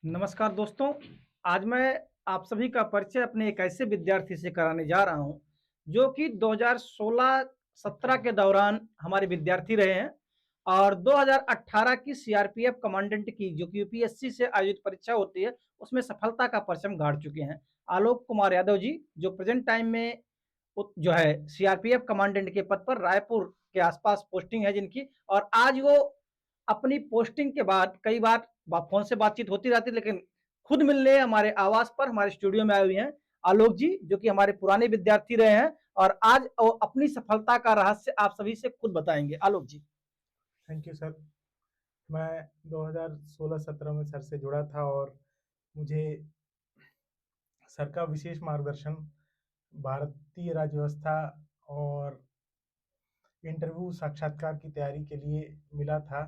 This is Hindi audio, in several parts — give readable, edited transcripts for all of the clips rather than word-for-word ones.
नमस्कार दोस्तों, आज मैं आप सभी का परिचय अपने एक ऐसे विद्यार्थी से कराने जा रहा हूं, जो कि 2016-17 के दौरान हमारे विद्यार्थी रहे हैं और 2018 की सीआरपीएफ कमांडेंट की जो कि यूपीएससी से आयोजित परीक्षा होती है, उसमें सफलता का परचम गाड़ चुके हैं। आलोक कुमार यादव जी, जो प्रेजेंट टाइम में जो है सीआरपीएफ कमांडेंट के पद पर रायपुर के आसपास पोस्टिंग है जिनकी, और आज वो अपनी पोस्टिंग के बाद कई बार फोन से बातचीत होती रहती है, लेकिन खुद मिलने हमारे आवास पर हमारे स्टूडियो में आए हुए हैं आलोक जी, जो कि हमारे पुराने विद्यार्थी रहे हैं और आज वो अपनी सफलता का रहस्य आप सभी से खुद बताएंगे। Alok ji. Thank you sir. मैं 2016-17 में सर से जुड़ा था और मुझे सर का विशेष मार्गदर्शन भारतीय राज्य व्यवस्था और इंटरव्यू साक्षात्कार की तैयारी के लिए मिला था।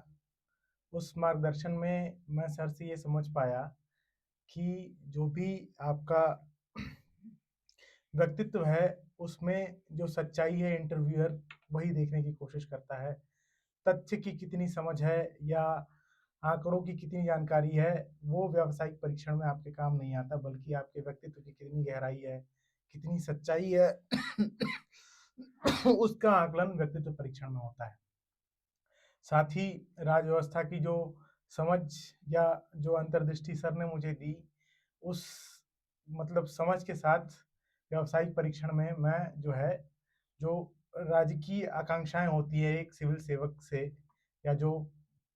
उस मार्गदर्शन में मैं सर से ये समझ पाया कि जो भी आपका व्यक्तित्व है उसमें जो सच्चाई है इंटरव्यूअर वही देखने की कोशिश करता है। तथ्य की कितनी समझ है या आंकड़ों की कितनी जानकारी है वो व्यावसायिक परीक्षण में आपके काम नहीं आता, बल्कि आपके व्यक्तित्व की कितनी गहराई है, कितनी सच्चाई है उसका आकलन व्यक्तित्व परीक्षण में होता है। साथ ही राज्य व्यवस्था की जो समझ या जो अंतर्दृष्टि सर ने मुझे दी, उस मतलब समझ के साथ व्यावसायिक परीक्षण में मैं जो है, जो राजकीय आकांक्षाएं होती है एक सिविल सेवक से या जो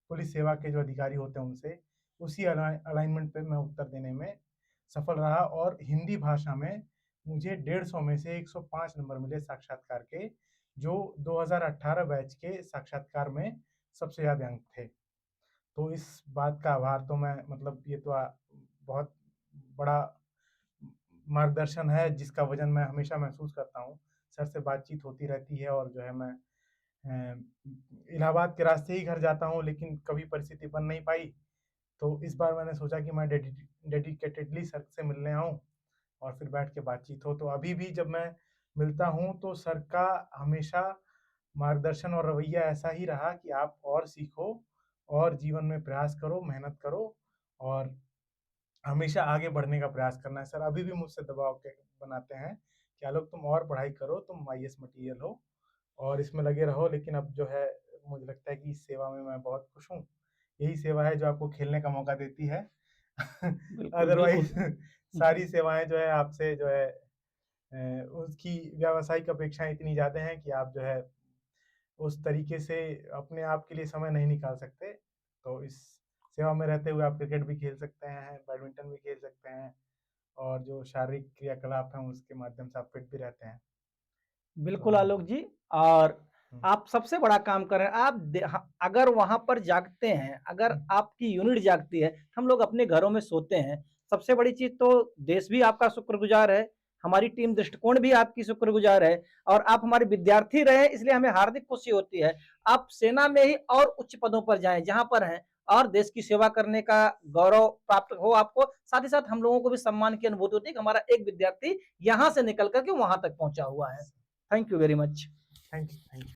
पुलिस सेवा के जो अधिकारी होते हैं उनसे, उसी अलाइनमेंट पे मैं उत्तर देने में सफल रहा और हिंदी भाषा में मुझे 150 में से 105 नंबर मिले साक्षात्कार के, जो 2018 बैच के साक्षात्कार में सबसे ज़्यादा अंक थे। तो इस बात का आभार तो मैं मतलब ये तो बहुत बड़ा मार्गदर्शन है जिसका वजन मैं हमेशा महसूस करता हूँ। सर से बातचीत होती रहती है और जो है मैं इलाहाबाद के रास्ते ही घर जाता हूँ, लेकिन कभी परिस्थिति बन नहीं पाई। तो इस बार मैंने सोचा कि मैं डेडिकेटेडली सर से मिलने आऊँ और फिर बैठ के बातचीत हो। तो अभी भी जब मैं मिलता हूँ तो सर का हमेशा मार्गदर्शन और रवैया ऐसा ही रहा कि आप और सीखो और जीवन में प्रयास करो, मेहनत करो और हमेशा आगे बढ़ने का प्रयास करना है। सर अभी भी मुझसे दबाव के बनाते हैं कि आलोक तुम और पढ़ाई करो, तुम आईएएस मटेरियल हो और इसमें लगे रहो। लेकिन अब जो है मुझे लगता है कि इस सेवा में मैं बहुत खुश हूँ। यही सेवा है जो आपको खेलने का मौका देती है। बिल्कुल बिल्कुल। अदरवाइज सारी सेवाएं जो है आपसे जो है उसकी व्यावसायिक अपेक्षाएं इतनी ज़्यादा हैं कि आप जो है उस तरीके से अपने आप के लिए समय नहीं निकाल सकते। तो इस सेवा में रहते हुए आप क्रिकेट भी खेल सकते हैं, बैडमिंटन भी खेल सकते हैं और जो शारीरिक क्रियाकलाप हैं उसके माध्यम से आप फिट भी रहते हैं। तो बिल्कुल आलोक जी। और हुँ, आप सबसे बड़ा काम कर रहे हैं। अगर वहां पर जागते हैं, अगर हुँ, आपकी यूनिट जागती है, हम लोग अपने घरों में सोते हैं, सबसे बड़ी चीज तो देश भी आपका शुक्रगुजार है, हमारी टीम दृष्टिकोण भी आपकी शुक्रगुजार है, और आप हमारे विद्यार्थी रहे इसलिए हमें हार्दिक खुशी होती है। आप सेना में ही और उच्च पदों पर जाएं जहां पर हैं, और देश की सेवा करने का गौरव प्राप्त हो आपको। साथ ही साथ हम लोगों को भी सम्मान की अनुभूति होती है कि हमारा एक विद्यार्थी यहां से निकल करके वहां तक पहुंचा हुआ है। Thank you very much. Thank you, thank you.